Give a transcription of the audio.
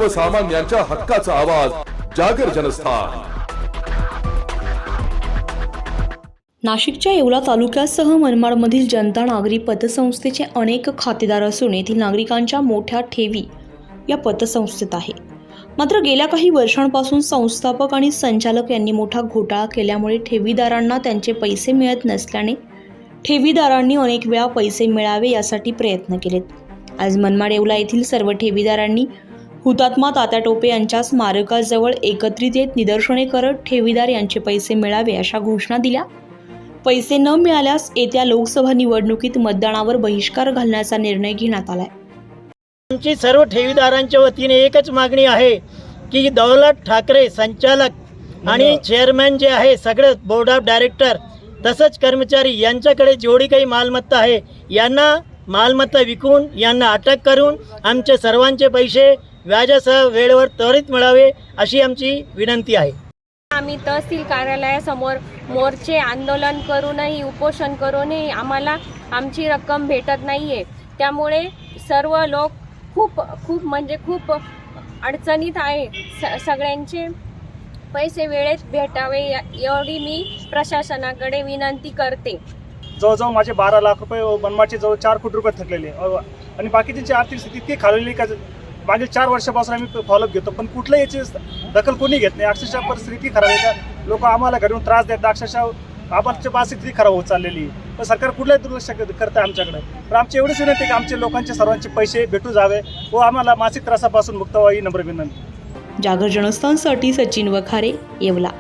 सर्वसामान्यांच्या हक्काचा आवाज जागर जनस्थान। नाशिकच्या येवला तालुक्यासह मनमाडमधील जनता नागरी पतसंस्थेचे अनेक खातेदार असून येथील नागरिकांच्या मोठ्या ठेवी या पतसंस्थेत आहे। मात्र गेल्या काही वर्षांपासून संस्थापक आणि संचालक यांनी मोठा घोटाळा केल्यामुळे ठेवीदारांना त्यांचे पैसे मिळत नसल्याने ठेवीदारांनी अनेक वेळा पैसे मिळावे यासाठी प्रयत्न केलेत। आज मनमाड येवला येथील सर्व ठेवीदारांनी हुतात्मा तात्या टोपे यांच्या स्मारकाजवळ एकत्रित येत निदर्शने करत ठेवीदार यांचे पैसे मिळावे अशा घोषणा दिल्या। पैसे न मिळाल्यास येत्या लोकसभा निवडणुकीत मतदानावर बहिष्कार घालण्याचा निर्णय घेण्यात आलाय। आमची सर्व ठेवीदारांच्या वतीने एकच मागणी आहे की दौलत ठाकरे संचालक आणि चेअरमॅन जे आहे सगळे बोर्ड ऑफ डायरेक्टर तसंच कर्मचारी यांच्याकडे जेवढी काही मालमत्ता आहे यांना मालमत्ता विकून यांना अटक करून आमचे सर्वांचे पैसे व्याजासह वेळेवर त्वरित मिळावे अशी आमची विनंती आहे। आम्ही तहसील कार्यालयासमोर मोर्चे आंदोलन करूनही उपोषण करूनही आम्हाला आमची रक्कम भेटत नाहीये। त्यामुळे सर्व लोक खूप अडचणीत आहे। सगळ्यांचे पैसे वेळेत भेटावे एवढी मी प्रशासनाकडे विनंती करते। जवळजवळ माझे 12 लाख रुपये मनमाडचे जवळ 4 कोटी रुपये थकलेले आणि बाकीची आर्थिक स्थिती इतकी खालवलेली का मागील 4 वर्षापासून आम्ही फॉलोअप घेतो पण कुठलं याची दखल कोणी घेत नाही। अक्षरशः परिस्थिती खराब आहे का लोक आम्हाला घरून त्रास देतात। अक्षरशः आबादची परिस्थिती खराब होत चाललेली पण सरकार कुठलंही दुर्लक्ष करतं आमच्याकडे। पण आमची एवढीच विनंती की आमचे लोकांचे सर्वांचे पैसे भेटू जावे व आम्हाला मानसिक त्रासापासून मुक्त व्हावी ही नम्र विनंती। जागर जनस्थानसाठी सचिन वखारे, येवला।